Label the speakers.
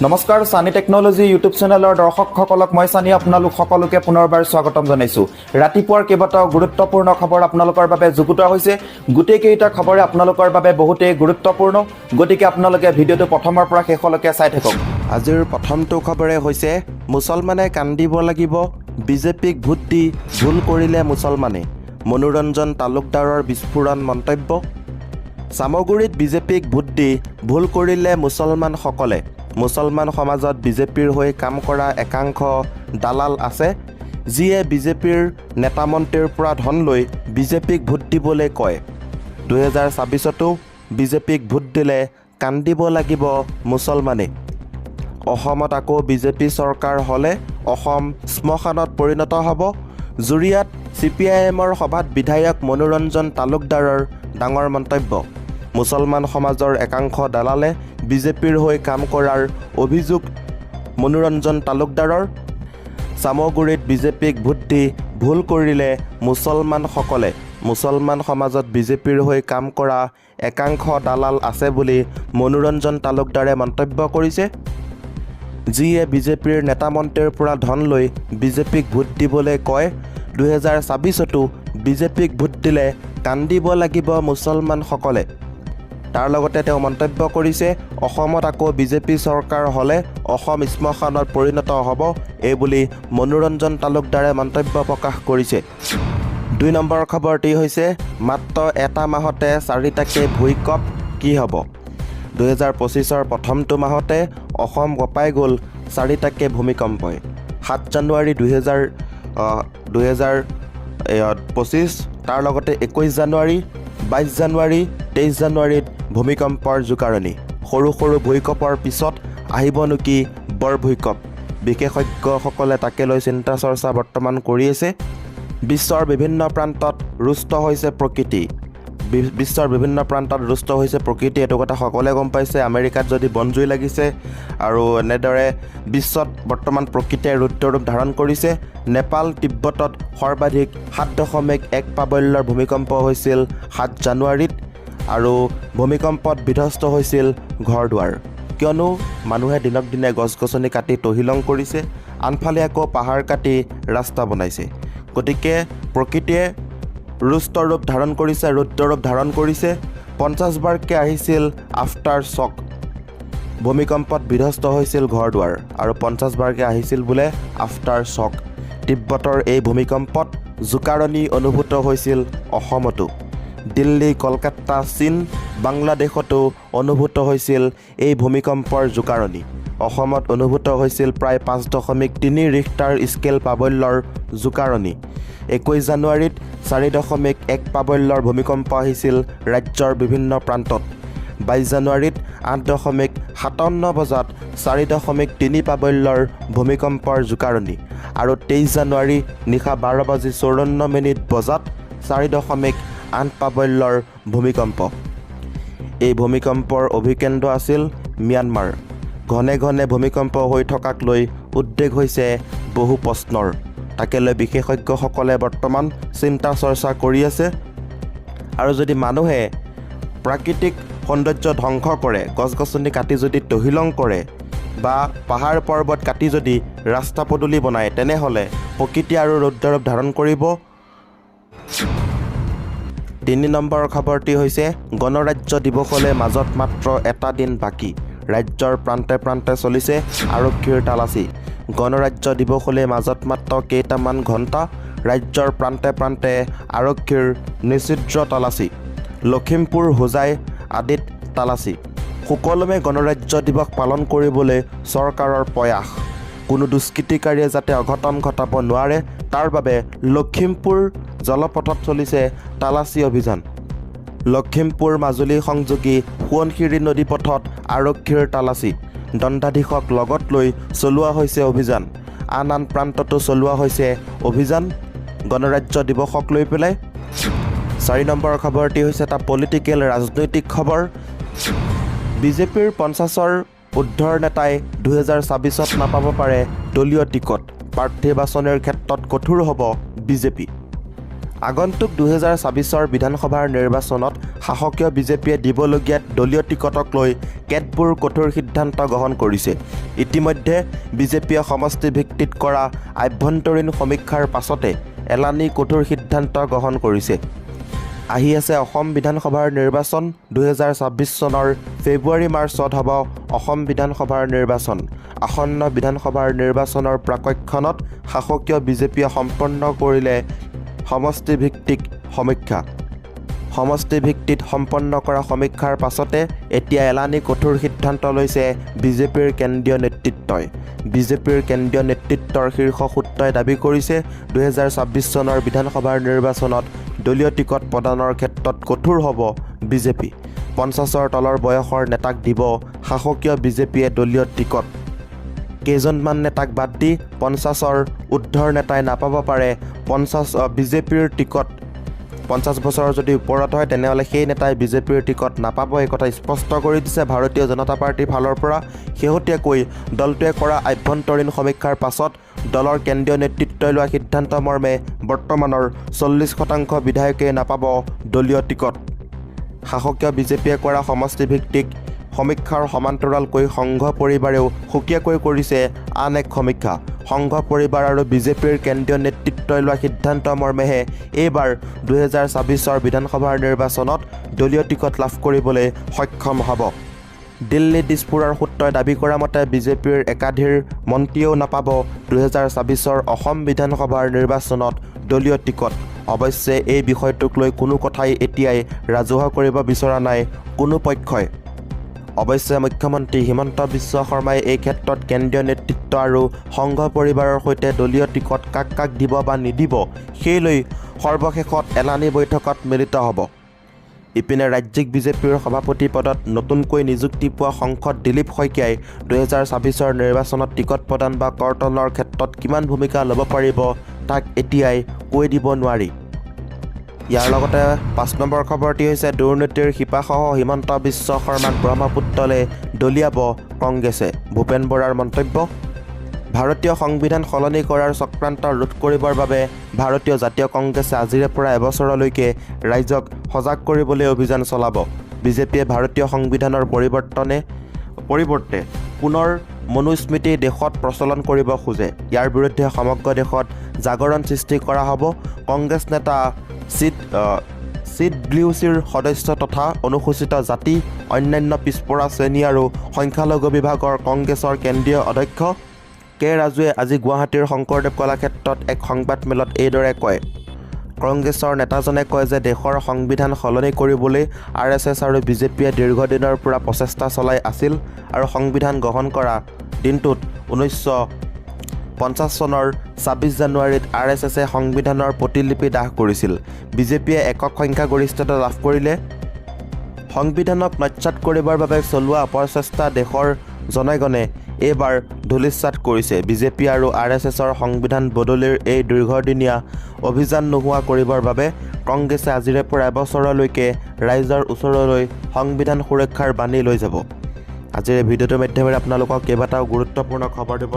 Speaker 1: নমস্কাৰ সানি technology YouTube চেনেলৰ দৰ্শকসকলক মই সানি আপোনালোক সকলোকে পুনৰবাৰ স্বাগতম জনাইছো। ৰাতিপুৱাৰ কেইবাটাও গুৰুত্বপূৰ্ণ খবৰ আপোনালোকৰ বাবে যুগুতোৱা হৈছে। গোটেইকেইটা খবৰে আপোনালোকৰ বাবে বহুতেই গুৰুত্বপূৰ্ণ, গতিকে আপোনালোকে ভিডিঅ'টো প্ৰথমৰ পৰা শেষলৈকে চাই থাকক।
Speaker 2: আজিৰ প্ৰথমটো খবৰে হৈছে মুছলমানে কান্দিব লাগিব, বিজেপিক ভোট দি ভুল কৰিলে মুছলমানে। মনোৰঞ্জন তালুকদাৰৰ বিস্ফোৰণ মন্তব্য। চামগুৰিত বিজেপিক ভোট দি ভুল কৰিলে মুছলমানসকলে। মুছলমান সমাজত বিজেপিৰ হৈ কাম কৰা একাংশ দালাল আছে, যিয়ে বিজেপিৰ নেতা মন্ত্ৰীৰ পৰা ধন লৈ বিজেপিক ভোট দিবলৈ কয়। 2024তো বিজেপিক ভোট দিলে কান্দিব লাগিব মুছলমানে। অসমত আকৌ বিজেপি চৰকাৰ হ'লে অসম শ্মশানত পৰিণত হ'ব। জুৰিয়াত CPIMৰ সভাত বিধায়ক মনোৰঞ্জন তালুকদাৰৰ ডাঙৰ মন্তব্য। মুছলমান সমাজৰ একাংশ দালালে বিজেপিৰ হৈ কাম কৰাৰ অভিযোগ মনোৰঞ্জন তালুকদাৰৰ। চামগুৰিত বিজেপিক ভোট দি ভুল কৰিলে মুছলমানসকলে। মুছলমান সমাজত বিজেপিৰ হৈ কাম কৰা একাংশ দালাল আছে বুলি মনোৰঞ্জন তালুকদাৰে মন্তব্য কৰিছে, যিয়ে বিজেপিৰ নেতা মন্ত্ৰীৰ পৰা ধন লৈ বিজেপিক ভোট দিবলৈ কয়। 2024তো বিজেপিক ভোট দিলে কান্দিব লাগিব মুছলমানসকলে। তাৰ লগতে তেওঁ মন্তব্য কৰিছে, অসমত আকৌ বিজেপি চৰকাৰ হ'লে অসম শ্মশানত পৰিণত হ'ব, এইবুলি মনোৰঞ্জন তালুকদাৰে মন্তব্য প্ৰকাশ কৰিছে। 2 নম্বৰ খবৰটি হৈছে মাত্ৰ এটা মাহতে 4টাকে ভূঁইকঁপ, কি হ'ব? 2025ৰ প্ৰথমটো মাহতে অসম কঁপাই গ'ল 4টাকে ভূমিকম্পই। 7 জানুৱাৰী 2025, তাৰ লগতে 21 জানুৱাৰী, 22 জানুৱাৰী, 23 জানুৱাৰীত ভূমিকম্পৰ জোকাৰণি। সৰু সৰু ভূঁইকঁপৰ পিছত আহিব নেকি বৰ ভূঁইকঁপ? বিশেষজ্ঞসকলে তাকে লৈ চিন্তা চৰ্চা বৰ্তমান কৰি আছে। বিশ্বৰ বিভিন্ন প্ৰান্তত ৰুষ্ট হৈছে প্ৰকৃতি। এইটো কথা সকলোৱে গম পাইছে। আমেৰিকাত যদি বনজুই লাগিছে আৰু এনেদৰে বিশ্বত বৰ্তমান প্ৰকৃতিয়ে ৰুদ্ৰৰূপ ধাৰণ কৰিছে। নেপাল তিব্বতত সৰ্বাধিক 7.1 প্ৰাবল্যৰ ভূমিকম্প হৈছিল 7 জানুৱাৰীত, আৰু ভূমিকম্পত বিধ্বস্ত হৈছিল ঘৰ দুৱাৰ, কিয়নো মানুহে দিনক দিনে গছ গছনি কাটি তহিলং কৰিছে, আনফালে আকৌ পাহাৰ কাটি ৰাস্তা বনাইছে। গতিকে প্ৰকৃতিয়ে ৰুষ্টৰূপ ধাৰণ কৰিছে, ৰুদ্ৰৰূপ ধাৰণ কৰিছে। 50 বাৰকৈ আহিছিল আফটাৰ শ্বক, ভূমিকম্পত বিধ্বস্ত হৈছিল ঘৰ দুৱাৰ, আৰু 50 বাৰকৈ আহিছিল বোলে আফটাৰ শ্বক। তিব্বতৰ এই ভূমিকম্পত জোকাৰণি অনুভূত হৈছিল অসমতো। দিল্লী, কলকাতা, চীন, বাংলাদেশতো অনুভূত হৈছিল এই ভূমিকম্পৰ জোকাৰণি। অসমত অনুভূত হৈছিল প্ৰায় 5.3 ৰিখটাৰ স্কেল প্ৰাবল্যৰ জোকাৰণি। 21 জানুৱাৰীত 4.1 প্ৰাবল্যৰ ভূমিকম্প আহিছিল ৰাজ্যৰ বিভিন্ন প্ৰান্তত। 22 জানুৱাৰীত 8.57 বজাত 4.3 প্ৰাবল্যৰ ভূমিকম্পৰ জোকাৰণি, আৰু 23 জানুৱাৰী নিশা 12:54 বজাত 4.8 প্ৰাবল্যৰ ভূমিকম্প। এই ভূমিকম্পৰ অভিকেন্দ্ৰ আছিল ম্যানমাৰ। ঘনে ঘনে ভূমিকম্প হৈ থকাক লৈ উদ্বেগ হৈছে বহু প্ৰশ্নৰ। তাকে লৈ বিশেষজ্ঞসকলে বৰ্তমান চিন্তা চৰ্চা কৰি আছে। আৰু যদি মানুহে প্ৰাকৃতিক সৌন্দৰ্য ধ্বংস কৰে, গছ গছনি কাটি যদি তহিলং কৰে, বা পাহাৰ পৰ্বত কাটি যদি ৰাস্তা পদূলি বনায়, তেনেহ'লে প্ৰকৃতি আৰু ৰুদ্ৰৰূপ ধাৰণ কৰিব। 3 নম্বৰ খবৰটি হৈছে গণৰাজ্য দিৱসলৈ মাজত মাত্ৰ এটা দিন বাকী। ৰাজ্যৰ প্ৰান্তে প্ৰান্তে চলিছে আৰক্ষীৰ তালাচী। গণৰাজ্য দিৱসলৈ মাজত মাত্ৰ কেইটামান ঘণ্টা, ৰাজ্যৰ প্ৰান্তে প্ৰান্তে আৰক্ষীৰ নিষিদ্ধ তালাচী। লখিমপুৰ, হোজাই আদিত তালাচী। সুকলমে গণৰাজ্য দিৱস পালন কৰিবলৈ চৰকাৰৰ প্ৰয়াস। কোনো দুষ্কৃতিকাৰীয়ে যাতে অঘটন ঘটাব নোৱাৰে, তাৰ বাবে লখিমপুৰ জলপথত চলিছে তালাচী অভিযান। লখিমপুৰ মাজুলী সংযোগী সোৱণশিৰি নদী পথত আৰক্ষীৰ তালাচী। দণ্ডাধীশক লগত লৈ চলোৱা হৈছে অভিযান। আন প্ৰান্ততো চলোৱা হৈছে অভিযান গণৰাজ্য দিৱসক লৈ পেলাই। 4 নম্বৰ খবৰটি হৈছে এটা পলিটিকেল ৰাজনৈতিক খবৰ। বিজেপিৰ 50ৰ ঊৰ্ধৰ নেতাই 2024ত নাপাব পাৰে দলীয় টিকট। প্ৰাৰ্থী বাছনিৰ ক্ষেত্ৰত কঠোৰ হ'ব বিজেপি। আগন্তুক 2024 বিধানসভাৰ নিৰ্বাচনত শাসকীয় বিজেপিয়ে দিবলগীয়া দলীয় টিকটক লৈ কেতবোৰ কঠোৰ সিদ্ধান্ত গ্ৰহণ কৰিছে। ইতিমধ্যে বিজেপিয়ে সমষ্টি ভিত্তিত কৰা আভ্যন্তৰীণ সমীক্ষাৰ পাছতে এলানি কঠোৰ সিদ্ধান্ত গ্ৰহণ কৰিছে। আহি আছে অসম বিধানসভাৰ নিৰ্বাচন। 2024 চনৰ ফেব্ৰুৱাৰী-মাৰ্চত হ'ব অসম বিধানসভাৰ নিৰ্বাচন। আসন্ন বিধানসভাৰ নিৰ্বাচনৰ প্ৰাকক্ষণত শাসকীয় বিজেপিয়ে সম্পন্ন কৰিলে সমষ্টিভিত্তিক সমীক্ষা। সমষ্টিভিত্তিত সম্পন্ন কৰা সমীক্ষাৰ পাছতে এতিয়া এলানি কঠোৰ সিদ্ধান্ত লৈছে বিজেপিৰ কেন্দ্ৰীয় নেতৃত্বই। বিজেপিৰ কেন্দ্ৰীয় নেতৃত্বৰ শীৰ্ষ সূত্ৰই দাবী কৰিছে 2024 চনৰ বিধানসভাৰ নিৰ্বাচনত দলীয় টিকট প্ৰদানৰ ক্ষেত্ৰত কঠোৰ হ'ব বিজেপি। 50ৰ তলৰ বয়সৰ নেতাক দিব শাসকীয় বিজেপিয়ে দলীয় টিকট। কেইজনমান নেতাক বাদ দি 50ৰ ঊৰ্ধৰ নেতাই নাপাব পাৰে বিজেপিৰ টিকট। 50 বছৰৰ যদি ওপৰত হয় তেনেহ'লে সেই নেতাই বিজেপিৰ টিকট নাপাব, এই কথা স্পষ্ট কৰি দিছে ভাৰতীয় জনতা পাৰ্টীৰ ফালৰ পৰা। শেহতীয়াকৈ দলটোৱে কৰা আভ্যন্তৰীণ সমীক্ষাৰ পাছত দলৰ কেন্দ্ৰীয় নেতৃত্বই লোৱা সিদ্ধান্ত মৰ্মে বৰ্তমানৰ 40% বিধায়কে নাপাব দলীয় টিকট। শাসকীয় বিজেপিয়ে কৰা সমষ্টিভিত্তিক সমীক্ষাৰ সমান্তৰালকৈ সংঘ পৰিবাৰেও সুকীয়াকৈ কৰিছে আন এক সমীক্ষা। সংঘ পৰিবাৰ আৰু বিজেপিৰ কেন্দ্ৰীয় নেতৃত্বই লোৱা সিদ্ধান্ত মৰ্মেহে এইবাৰ 2024 বিধানসভাৰ নিৰ্বাচনত দলীয় টিকট লাভ কৰিবলৈ সক্ষম হ'ব। দিল্লী দিছপুৰৰ সূত্ৰই দাবী কৰা মতে বিজেপিৰ একাধিৰ মন্ত্ৰীয়েও নাপাব 2024 অসম বিধানসভাৰ নিৰ্বাচনত দলীয় টিকট। অৱশ্যে এই বিষয়টোক লৈ কোনো কথাই এতিয়াই ৰাজহুৱা কৰিব বিচৰা নাই কোনো পক্ষই। অৱশ্যে মুখ্যমন্ত্ৰী হিমন্ত বিশ্ব শৰ্মাই এই ক্ষেত্ৰত কেন্দ্ৰীয় নেতৃত্ব আৰু সংঘ পৰিবাৰৰ সৈতে দলীয় টিকট কাক কাক দিব বা নিদিব সেই লৈ সৰ্বশেষত এলানি বৈঠকত মিলিত হ'ব। ইপিনে ৰাজ্যিক বিজেপিৰ সভাপতি পদত নতুনকৈ নিযুক্তি পোৱা সাংসদ দিলীপ শইকীয়াই 2024 নিৰ্বাচনত টিকট প্ৰদান বা কৰ্তনৰ ক্ষেত্ৰত কিমান ভূমিকা ল'ব পাৰিব তাক এতিয়াই কৈ দিব নোৱাৰি। ইয়াৰ লগতে 5 নম্বৰ খবৰটি হৈছে দুৰ্নীতিৰ শিপাসহ হিমন্ত বিশ্ব শৰ্মাক ব্ৰহ্মপুত্ৰলৈ দলিয়াব কংগ্ৰেছে। ভূপেন বৰাৰ মন্তব্য। ভাৰতীয় সংবিধান সলনি কৰাৰ চক্ৰান্ত ৰোধ কৰিবৰ বাবে ভাৰতীয় জাতীয় কংগ্ৰেছে আজিৰে পৰা এবছৰলৈকে ৰাইজক সজাগ কৰিবলৈ অভিযান চলাব। বিজেপিয়ে ভাৰতীয় সংবিধানৰ পৰিৱৰ্তে পুনৰ মনুস্মৃতি দেশত প্ৰচলন কৰিব খোজে। ইয়াৰ বিৰুদ্ধে সমগ্ৰ দেশত জাগৰণ সৃষ্টি কৰা হ'ব। কংগ্ৰেছ নেতা CWCৰ সদস্য তথা অনুসূচিত জাতি, অন্যান্য পিছপৰা শ্ৰেণী আৰু সংখ্যালঘু বিভাগৰ কংগ্ৰেছৰ কেন্দ্ৰীয় অধ্যক্ষ কে ৰাজুৱে আজি গুৱাহাটীৰ শংকৰদেৱ কলাক্ষেত্ৰত এক সংবাদমেলত এইদৰে কয়। কংগ্ৰেছৰ নেতাজনে কয় যে দেশৰ সংবিধান সলনি কৰিবলৈ RSS আৰু বিজেপিয়ে দীৰ্ঘদিনৰ পৰা প্ৰচেষ্টা চলাই আছিল আৰু সংবিধান গ্ৰহণ কৰা দিনটোত 1950 চনৰ 26 জানুৱাৰীত RSSে সংবিধানৰ প্ৰতিলিপি দাহ কৰিছিল। বিজেপিয়ে একক সংখ্যাগৰিষ্ঠতা লাভ কৰিলে। সংবিধানক নস্যাৎ কৰিবৰ বাবে চলোৱা অপচেষ্টা দেশৰ জনগণে এইবাৰ ধূলিসাৎ কৰিছে। বিজেপি আৰু RSSৰ সংবিধান বদলিৰ এই দীৰ্ঘদিনীয়া অভিযান নোহোৱা কৰিবৰ বাবে কংগ্ৰেছে আজিৰে পৰা এবছৰলৈকে ৰাইজৰ ওচৰলৈ সংবিধান সুৰক্ষাৰ বাণী লৈ যাব। আজিৰ এই ভিডিঅ'টোৰ মাধ্যমেৰে আপোনালোকক কেইবাটাও গুৰুত্বপূৰ্ণ খবৰ দিব